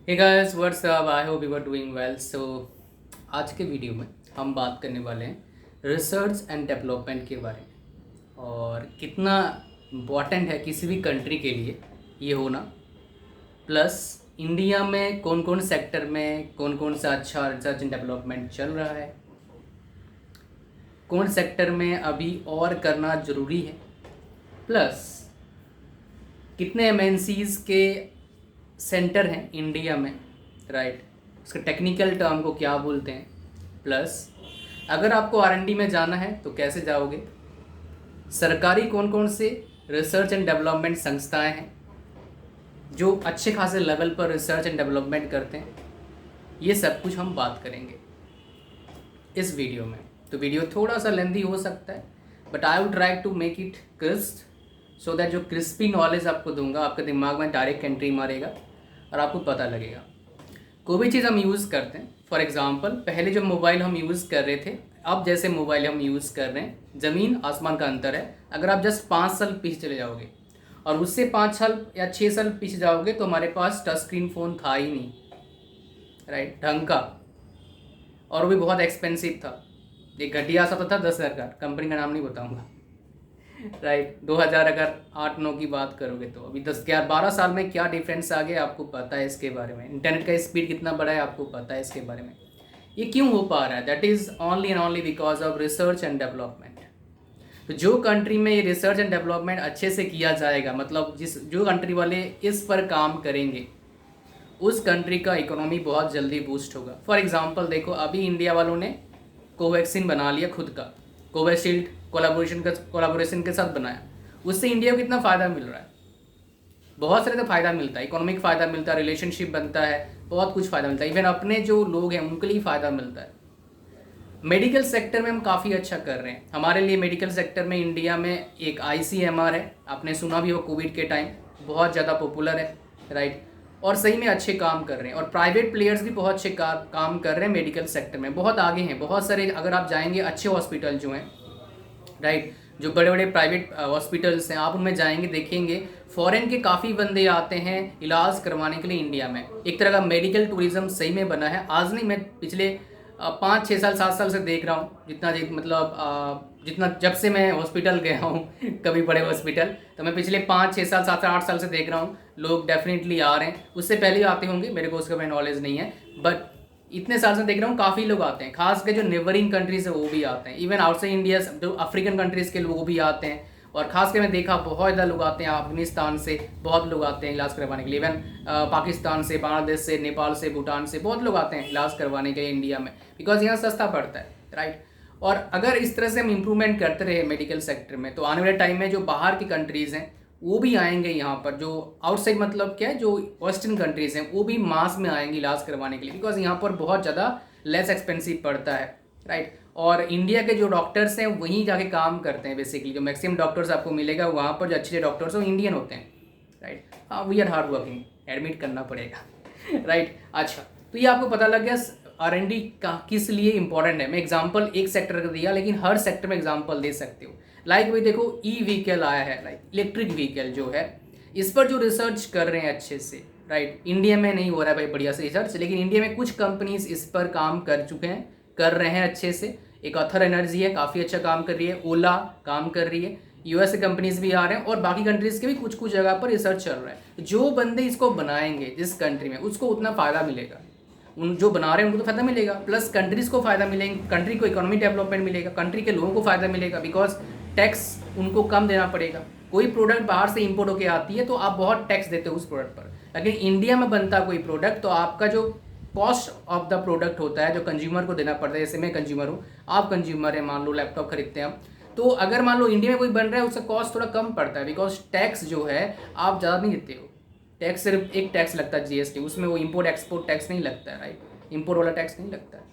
Hey guys what's up, I hope you are doing well. So आज के video में हम बात करने वाले हैं रिसर्च एंड डेवलपमेंट के बारे में और कितना इम्पॉर्टेंट है किसी भी कंट्री के लिए ये होना। प्लस इंडिया में कौन कौन सेक्टर में कौन कौन सा अच्छा रिसर्च एंड डेवलपमेंट चल रहा है, कौन सेक्टर में अभी और करना ज़रूरी है, प्लस कितने एमएनसीज़ के सेंटर हैं इंडिया में, राइट, उसके टेक्निकल टर्म को क्या बोलते हैं, प्लस अगर आपको आरएनडी में जाना है तो कैसे जाओगे, सरकारी कौन कौन से रिसर्च एंड डेवलपमेंट संस्थाएं हैं जो अच्छे खासे लेवल पर रिसर्च एंड डेवलपमेंट करते हैं, ये सब कुछ हम बात करेंगे इस वीडियो में। तो वीडियो थोड़ा सा लेंथी हो सकता है but I would try to make it crisp so that जो क्रिस्पी नॉलेज आपको दूंगा आपके दिमाग में डायरेक्ट एंट्री मारेगा और आपको पता लगेगा। कोई भी चीज़ हम यूज़ करते हैं, फॉर एग्जांपल पहले जो मोबाइल हम यूज़ कर रहे थे, अब जैसे मोबाइल हम यूज़ कर रहे हैं, ज़मीन आसमान का अंतर है। अगर आप जस्ट 5 साल पीछे चले जाओगे और उससे 5 साल या 6 साल पीछे जाओगे तो हमारे पास टच स्क्रीन फ़ोन था ही नहीं, राइट, ढंग का, और वो भी बहुत एक्सपेंसिव था। एक घटिया सा तो था 10,000 का, कंपनी का नाम नहीं बताऊँगा, राइट। 2000 अगर 8-9 की बात करोगे तो अभी 10-11-12 साल में क्या डिफरेंस आ गया आपको पता है इसके बारे में। इंटरनेट का स्पीड कितना बड़ा है आपको पता है इसके बारे में। ये क्यों हो पा रहा है? That is only and only because of research and development. तो जो कंट्री में ये रिसर्च एंड डेवलपमेंट अच्छे से किया जाएगा, मतलब जो कंट्री वाले इस पर काम करेंगे, उस कंट्री का इकोनॉमी बहुत जल्दी बूस्ट होगा। फॉर एग्जाम्पल देखो, अभी इंडिया वालों ने कोवैक्सीन बना लिया खुद का, कोविशील्ड कोलाबोरेशन के साथ बनाया, उससे इंडिया को कितना फ़ायदा मिल रहा है? बहुत सारे तो फ़ायदा मिलता है, इकोनॉमिक फ़ायदा मिलता है, रिलेशनशिप बनता है, बहुत कुछ फ़ायदा मिलता है। इवन अपने जो लोग हैं उनके लिए फ़ायदा मिलता है। मेडिकल सेक्टर में हम काफ़ी अच्छा कर रहे हैं। हमारे लिए मेडिकल सेक्टर में इंडिया में एक ICMR है, आपने सुना भी हो, कोविड के टाइम बहुत ज़्यादा पॉपुलर है, राइट, और सही में अच्छे काम कर रहे हैं। और प्राइवेट प्लेयर्स भी बहुत अच्छे काम कर रहे हैं मेडिकल सेक्टर में, बहुत आगे हैं। बहुत सारे अगर आप जाएंगे अच्छे हॉस्पिटल जो हैं, राइट, जो बड़े बड़े प्राइवेट हॉस्पिटल्स हैं, आप उनमें जाएंगे देखेंगे फॉरेन के काफ़ी बंदे आते हैं इलाज करवाने के लिए इंडिया में। एक तरह का मेडिकल टूरिज्म सही में बना है। आज नहीं, मैं पिछले 5-6 साल 7 साल से देख रहा हूँ, जितना जब से मैं हॉस्पिटल गया हूँ कभी बड़े हॉस्पिटल, तो मैं पिछले 5-6 साल 7-8 साल से देख रहा हूँ लोग डेफिनेटली आ रहे हैं। उससे पहले आते होंगे, मेरे को उसका मैं नॉलेज नहीं है, बट इतने साल से देख रहा हूँ काफ़ी लोग आते हैं। खास कर जो नेबरिंग कंट्रीज है वो भी आते हैं, इवन आउटसाइड इंडिया जो अफ्रीकन कंट्रीज़ के लोग भी आते हैं। और खास कर मैं देखा बहुत ज़्यादा लोग आते हैं अफगानिस्तान से, बहुत लोग आते हैं इलाज करवाने के लिए। इवन पाकिस्तान से, बांग्लादेश से, नेपाल से, भूटान से बहुत लोग आते हैं इलाज करवाने के लिए इंडिया में, बिकॉज यहाँ सस्ता पड़ता है, राइट। और अगर इस तरह से हम इम्प्रूवमेंट करते रहे मेडिकल सेक्टर में तो आने वाले टाइम में जो बाहर की कंट्रीज़ हैं वो भी आएंगे यहाँ पर। जो आउटसाइड मतलब क्या है, जो वेस्टर्न कंट्रीज़ हैं वो भी मास में आएंगी इलाज करवाने के लिए, बिकॉज यहाँ पर बहुत ज़्यादा लेस एक्सपेंसिव पड़ता है, राइट। और इंडिया के जो डॉक्टर्स हैं वहीं जाके काम करते हैं बेसिकली। जो मैक्सिमम डॉक्टर्स आपको मिलेगा वहाँ पर जो अच्छे डॉक्टर्स हैं वो इंडियन होते हैं, राइट। हाँ, we are hard working, admit करना पड़ेगा, राइट। अच्छा, तो ये आपको पता लग गया आरएनडी का किस लिए इंपॉर्टेंट है। मैं एग्जांपल एक सेक्टर का दिया, लेकिन हर सेक्टर में एग्जांपल दे सकते हो। लाइक भाई देखो, व्हीकल आया है, लाइक इलेक्ट्रिक व्हीकल जो है, इस पर जो रिसर्च कर रहे हैं अच्छे से, राइट। इंडिया में नहीं हो रहा है भाई बढ़िया से रिसर्च, लेकिन इंडिया में कुछ कंपनीज इस पर काम कर चुके हैं, कर रहे हैं अच्छे से। एक अथर एनर्जी है, काफ़ी अच्छा काम कर रही है, ओला काम कर रही है, US से कंपनीज भी आ रहे हैं, और बाकी कंट्रीज़ के भी कुछ कुछ जगह पर रिसर्च चल रहा है। जो बंदे इसको बनाएंगे जिस कंट्री में, उसको उतना फ़ायदा मिलेगा, उन जो बना रहे हैं उनको तो फ़ायदा मिलेगा, प्लस कंट्रीज़ को फ़ायदा मिलेंगे, कंट्री को इकोनॉमिक डेवलपमेंट मिलेगा, कंट्री के लोगों को फ़ायदा मिलेगा, बिकॉज टैक्स उनको कम देना पड़ेगा। कोई प्रोडक्ट बाहर से इंपोर्ट होकर आती है तो आप बहुत टैक्स देते हो उस प्रोडक्ट पर, लेकिन इंडिया में बनता कोई प्रोडक्ट तो आपका जो कॉस्ट ऑफ द प्रोडक्ट होता है जो कंज्यूमर को देना पड़ता है, जैसे मैं कंज्यूमर हूँ, आप कंज्यूमर हैं, मान लो लैपटॉप खरीदते हैं हम, तो अगर मान लो इंडिया में कोई बन रहा है उसका कॉस्ट थोड़ा कम पड़ता है, बिकॉज टैक्स जो है आप ज़्यादा नहीं देते हो। टैक्स सिर्फ एक टैक्स लगता है GST, उसमें वो इम्पोर्ट एक्सपोर्ट टैक्स नहीं लगता है, राइट, इम्पोर्ट वाला टैक्स नहीं लगता है।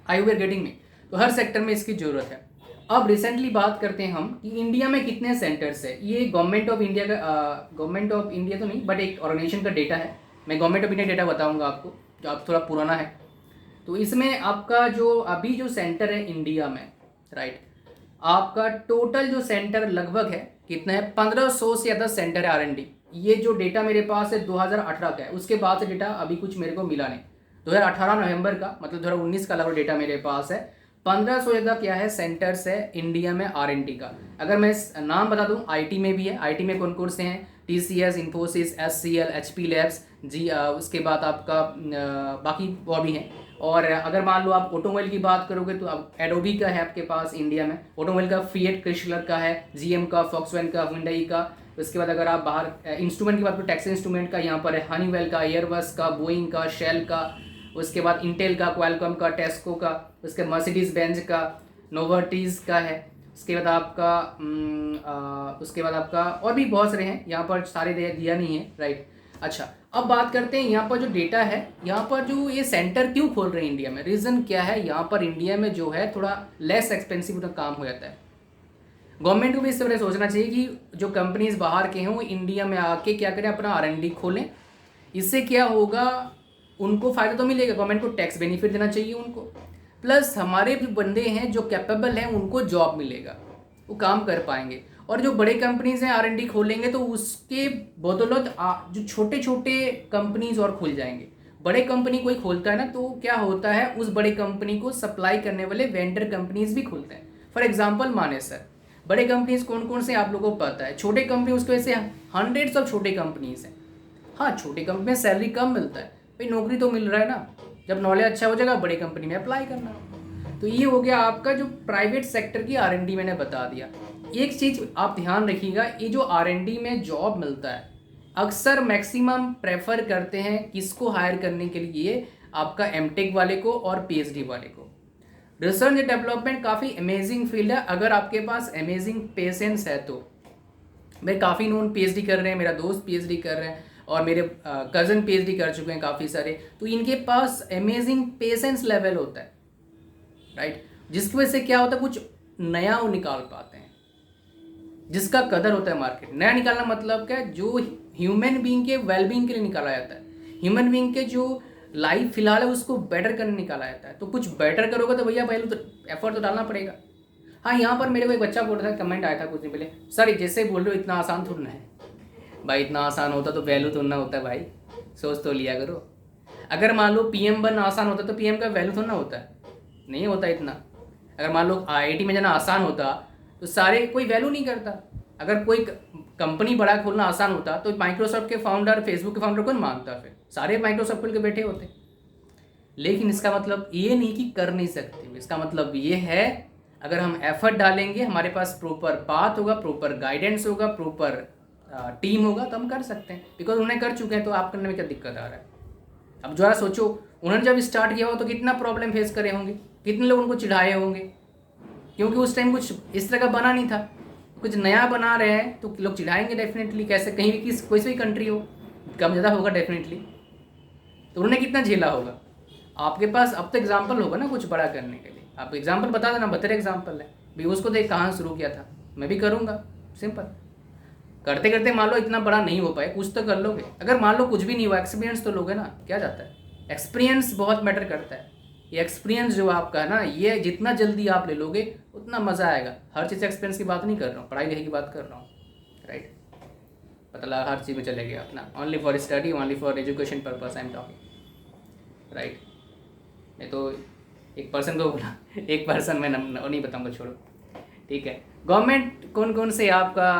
आई वी आर गेटिंग मी? तो हर सेक्टर में इसकी ज़रूरत है। अब रिसेंटली बात करते हैं हम कि इंडिया में कितने सेंटर्स है। ये गवर्नमेंट ऑफ इंडिया का, गवर्नमेंट ऑफ इंडिया तो नहीं बट एक ऑर्गेनाइजेशन का डेटा है। मैं गवर्नमेंट ऑफ इंडिया डेटा बताऊंगा आपको, जो आप थोड़ा पुराना है। तो इसमें आपका जो अभी जो सेंटर है इंडिया में, राइट, आपका टोटल जो सेंटर लगभग है कितना है, 1500 से ज़्यादा सेंटर है R&D, ये जो डेटा मेरे पास है 2018 का है, उसके बाद से डेटा अभी कुछ मेरे को मिला नहीं। 2018 नवंबर का मतलब 2019 का लगभग डेटा मेरे पास है। 1500 ज़्यादा क्या है सेंटर्स है इंडिया में R&D का। अगर मैं नाम बता दूं, IT में भी है। IT में कौन कौन से हैं? TCS, Infosys, SCL, HP labs जी, उसके बाद आपका बाकी और भी हैं। और अगर मान लो आप ऑटोमोबाइल की बात करोगे तो अब एडोबी का है आपके पास इंडिया में ऑटोमोबाइल का, फिएट क्रिशलर का है, GM का, फॉक्सवैगन का, हुंडई का। उसके बाद अगर आप बाहर इंस्ट्रूमेंट की बात करो, टेक्सटाइल इंस्ट्रूमेंट का यहाँ पर है, हनीवेल का, एयरबस का, बोइंग का, शेल का, उसके बाद इंटेल का, क्वालकॉम का, टेस्को का, उसके मर्सिडीज बेंज का, नोवर्टीज का है। उसके बाद आपका और भी बहुत सारे हैं, यहाँ पर सारे दिया नहीं है, राइट। अच्छा, अब बात करते हैं यहाँ पर जो डेटा है, यहाँ पर जो ये सेंटर क्यों खोल रहे हैं इंडिया में, रीज़न क्या है? यहाँ पर इंडिया में जो है थोड़ा लेस एक्सपेंसिव उनका काम हो जाता है। गवर्नमेंट को भी इस तरह सोचना चाहिए कि जो कंपनीज बाहर के हैं वो इंडिया में आके क्या करें, अपना R&D खोलें। इससे क्या होगा, उनको फ़ायदा तो मिलेगा, गवर्नमेंट को टैक्स बेनिफिट देना चाहिए उनको, प्लस हमारे भी बंदे हैं जो कैपेबल हैं उनको जॉब मिलेगा, वो काम कर पाएंगे। और जो बड़े कंपनीज हैं R&D खोलेंगे तो उसके बदौलत जो छोटे छोटे कंपनीज और खुल जाएंगे। बड़े कंपनी कोई खोलता है ना तो क्या होता है, उस बड़े कंपनी को सप्लाई करने वाले वेंडर कंपनीज भी खुलते हैं। फॉर एग्जाम्पल माने सर, बड़े कंपनीज कौन कौन से आप लोगों को पता है? छोटे कंपनी उसके वजह से हंड्रेड्स ऑफ छोटे कंपनीज हैं। हाँ, छोटी कंपनी में सैलरी कम मिलता है, भाई नौकरी तो मिल रहा है ना। जब नॉलेज अच्छा हो जाएगा बड़ी कंपनी में अप्लाई करना। तो ये हो गया आपका जो प्राइवेट सेक्टर की R&D मैंने बता दिया। एक चीज़ आप ध्यान रखिएगा, ये जो R&D में जॉब मिलता है अक्सर मैक्सिमम प्रेफर करते हैं किसको हायर करने के लिए, आपका M.Tech वाले को और PhD वाले को। रिसर्च एंड डेवलपमेंट काफ़ी अमेजिंग फील्ड है, अगर आपके पास अमेजिंग पेशेंस है तो। मैं काफ़ी नोन PhD कर रहे हैं, मेरा दोस्त PhD कर रहे हैं और मेरे कज़न PhD कर चुके हैं काफ़ी सारे, तो इनके पास अमेजिंग पेशेंस लेवल होता है, राइट। जिसकी वजह से क्या होता है, कुछ नया वो निकाल पाते हैं, जिसका कदर होता है मार्केट। नया निकालना मतलब क्या है, जो ह्यूमन बीइंग के वेलबींग के लिए निकाला जाता है, ह्यूमन बीइंग के जो लाइफ फिलहाल है उसको बेटर करने निकाला जाता है। तो कुछ बेटर करोगे तो भैया पहले तो एफर्ट तो डालना पड़ेगा। हाँ, यहाँ पर मेरे को एक बच्चा बोल रहा था, कमेंट आया था कुछ दिन पहले, सर जैसे बोल रहे हो इतना आसान थोड़ा ना है। भाई इतना आसान होता तो वैल्यू तो ना होता भाई, सोच तो लिया करो। अगर मान लो PM बनना आसान होता तो PM का वैल्यू तो ना होता, नहीं होता इतना। अगर मान लो IIT में जाना आसान होता तो सारे कोई वैल्यू नहीं करता। अगर कोई कंपनी बड़ा खोलना आसान होता तो माइक्रोसॉफ्ट के फाउंडर, फेसबुक के फाउंडर कौन मानता, फिर सारे माइक्रोसॉफ्ट खोल के बैठे होते। लेकिन इसका मतलब ये नहीं कि कर नहीं सकते, इसका मतलब ये है अगर हम एफर्ट डालेंगे, हमारे पास प्रॉपर पाथ होगा, प्रॉपर गाइडेंस होगा, प्रॉपर टीम होगा तो हम कर सकते हैं। बिकॉज उन्हें कर चुके हैं तो आप करने में क्या दिक्कत आ रहा है? अब जरा सोचो, उन्होंने जब स्टार्ट किया हो तो कितना प्रॉब्लम फेस करे होंगे, कितने लोग उनको चिढ़ाए होंगे, क्योंकि उस टाइम कुछ इस तरह का बना नहीं था। कुछ नया बना रहे हैं तो लोग चिढ़ाएंगे डेफिनेटली, कैसे कहीं भी कोई सी भी कंट्री हो, कम ज़्यादा होगा डेफिनेटली। तो उन्होंने कितना झेला होगा। आपके पास अब तो एग्जाम्पल होगा ना कुछ बड़ा करने के लिए, आप एग्जाम्पल बता देना, बतेरे एग्जाम्पल है भी, उसको देख कहाँ शुरू किया था, मैं भी करूँगा। सिंपल, करते करते मान लो इतना बड़ा नहीं हो पाए, कुछ तो कर लोगे। अगर मान लो कुछ भी नहीं हुआ, एक्सपीरियंस तो लोगे ना, क्या जाता है। एक्सपीरियंस बहुत मैटर करता है। ये एक्सपीरियंस जो आपका है ना, ये जितना जल्दी आप ले लोगे उतना मज़ा आएगा। हर चीज़ एक्सपीरियंस की बात नहीं कर रहा हूँ, पढ़ाई लिखाई की बात कर रहा हूँ, राइट। पता हर चीज़ में चले गया अपना, only for study, only for education purpose I am talking, right. मैं तो एक पर्सन को बोला, एक पर्सन मैं नहीं बताऊँगा, छोड़ो, ठीक है। गवर्नमेंट कौन कौन से आपका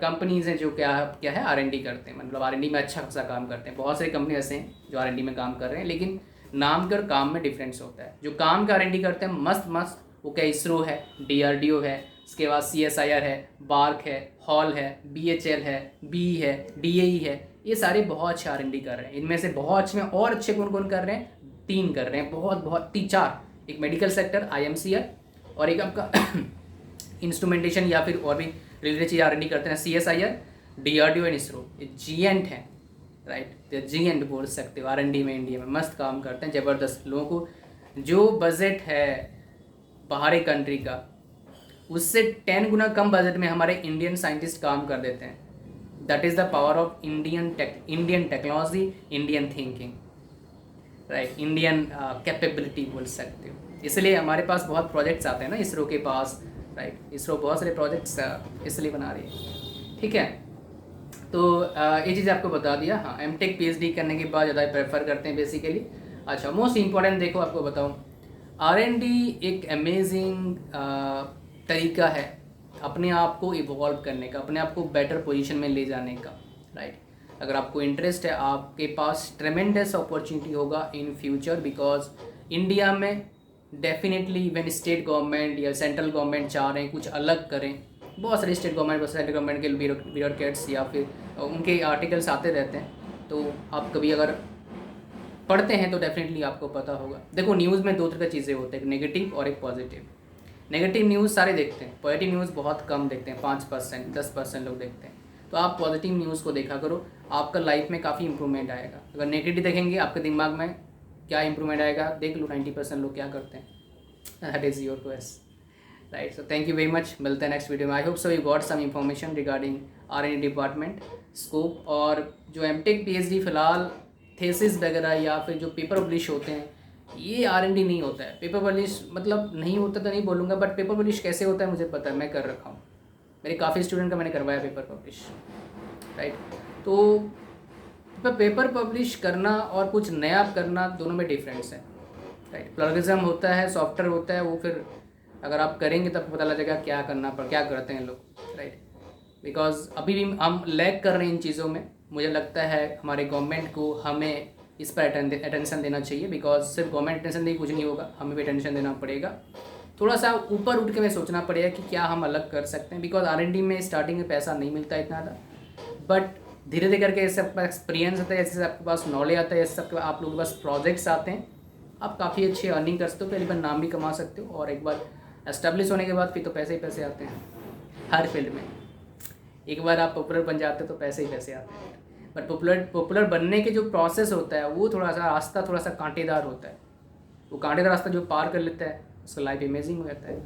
कंपनीज़ हैं जो क्या है R&D करते हैं, मतलब R&D में अच्छा खासा काम करते हैं। बहुत सारी कंपनी ऐसे हैं जो R&D में काम कर रहे हैं, लेकिन नाम के और काम में डिफरेंस होता है। जो काम का R&D करते हैं मस्त वो क्या, इसरो है, DRDO है, उसके बाद CSIR है, बार्क है, हॉल है, BHL है, BE है, DAE है, ये सारे बहुत अच्छे R&D कर रहे हैं। इनमें से बहुत अच्छे में और अच्छे कौन कौन कर रहे हैं, 3 कर रहे हैं, बहुत 4। एक मेडिकल सेक्टर IMCR, और एक आपका इंस्ट्रूमेंटेशन या फिर और भी रिलेटेड चीज़ R&D करते हैं CSIR, DRDO एंड इसरो। ये जिएंट हैं, राइट। तो जिएंट बोल सकते हो R&D में। इंडिया में मस्त काम करते हैं, ज़बरदस्त। लोगों को जो बजट है बाहरी कंट्री का, उससे 10 गुना कम बजट में हमारे इंडियन साइंटिस्ट काम कर देते हैं। That is the power of Indian technology, Indian thinking, right, Indian capability बोल सकते हो। इसलिए हमारे पास बहुत प्रोजेक्ट्स आते हैं ना इसरो के पास, राइट। इसरो बहुत सारे प्रोजेक्ट्स इसलिए बना रही है, ठीक है। तो ये चीज़ आपको बता दिया। हाँ, एमटेक पीएचडी करने के बाद ज़्यादा प्रेफर करते हैं बेसिकली। अच्छा, मोस्ट इम्पॉर्टेंट देखो आपको बताऊँ, आर.एन.डी एक अमेजिंग तरीका है अपने आप को इवॉल्व करने का, अपने आप को बेटर पोजीशन में ले जाने का, राइट। अगर आपको इंटरेस्ट है, आपके पास ट्रेमेंडस अपॉर्चुनिटी होगा इन फ्यूचर, बिकॉज इंडिया में डेफिनेटली इवन स्टेट गवर्नमेंट या सेंट्रल गवर्नमेंट चाह रहे हैं कुछ अलग करें। बहुत सारे स्टेट गवर्नमेंट, बहुत सेंट्रल गवर्नमेंट के ब्यूरोक्रेट्स या फिर उनके आर्टिकल्स आते रहते हैं, तो आप कभी अगर पढ़ते हैं तो डेफिनेटली आपको पता होगा। देखो, न्यूज़ में दो तरह की चीज़ें होती हैं, एक नेगेटिव और एक पॉजिटिव। नेगेटिव न्यूज़ सारे देखते हैं, पॉजिटिव न्यूज़ बहुत कम देखते हैं, 5% 10% लोग देखते हैं। तो आप पॉजिटिव न्यूज़ को देखा करो, आपका लाइफ में काफ़ी इंप्रूवमेंट आएगा। अगर नेगेटिव देखेंगे, आपके दिमाग में क्या इंप्रूवमेंट आएगा देख लो। 90% लोग क्या करते हैं, that is your choice, right. So thank you very much, मिलते हैं नेक्स्ट वीडियो में। I hope so you got some information regarding R and D department scope. और जो एमटेक पीएचडी फिलहाल थेसिस वगैरह या फिर जो पेपर पब्लिश होते हैं, ये आर.एन.डी नहीं होता है। पेपर पब्लिश मतलब नहीं होता तो नहीं बोलूँगा, बट पेपर पब्लिश कैसे होता है मुझे पता है, मैं कर रखा हूँ। मेरे काफ़ी स्टूडेंट का मैंने करवाया पेपर पब्लिश, राइट। तो पेपर पब्लिश करना और कुछ नया करना दोनों में डिफरेंस है, राइट। प्लगरिज्म होता है, सॉफ्टवेयर होता है, वो फिर अगर आप करेंगे तब पता लगेगा क्या करना क्या करते हैं लोग, राइट। बिकॉज अभी भी हम लैग कर रहे हैं इन चीज़ों में। मुझे लगता है हमारे गवर्नमेंट को हमें इस पर अटेंशन देना चाहिए, बिकॉज सिर्फ गवर्नमेंट अटेंशन दे कुछ नहीं होगा, हमें भी अटेंशन देना पड़ेगा। थोड़ा सा ऊपर उठ के मैं सोचना पड़ेगा कि क्या हम अलग कर सकते हैं, बिकॉज आर.एन.डी में स्टार्टिंग में पैसा नहीं मिलता इतना ज़्यादा, बट धीरे धीरे करके जैसे आपका एक्सपीरियंस आता है, जैसे आपके पास नॉलेज आता है, जैसे आप लोगों के पास प्रोजेक्ट्स आते हैं, आप काफ़ी अच्छी अर्निंग कर सकते हो। पहली बार नाम भी कमा सकते हो, और एक बार एस्टेब्लिश होने के बाद फिर तो पैसे ही पैसे आते हैं हर फील्ड में। एक बार आप पॉपुलर बन जाते हो तो पैसे ही पैसे आते हैं, बट पॉपुलर बनने के जो प्रोसेस होता है वो थोड़ा सा रास्ता थोड़ा सा कांटेदार होता है। वो कांटेदार रास्ता जो पार कर लेता है उसका लाइफ अमेजिंग हो जाता है।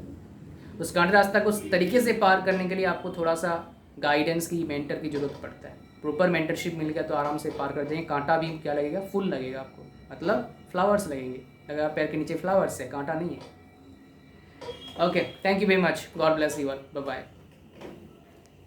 उस कांटेदार रास्ता को उस तरीके से पार करने के लिए आपको थोड़ा सा गाइडेंस की, मेंटर की ज़रूरत पड़ता है। प्रॉपर मेंटरशिप मिल गया तो आराम से पार कर देंगे। कांटा भी क्या लगेगा, फूल लगेगा आपको, मतलब फ्लावर्स लगेंगे। अगर आप पैर के नीचे फ्लावर्स है, कांटा नहीं है। Okay, thank you very much, God bless you all, bye bye.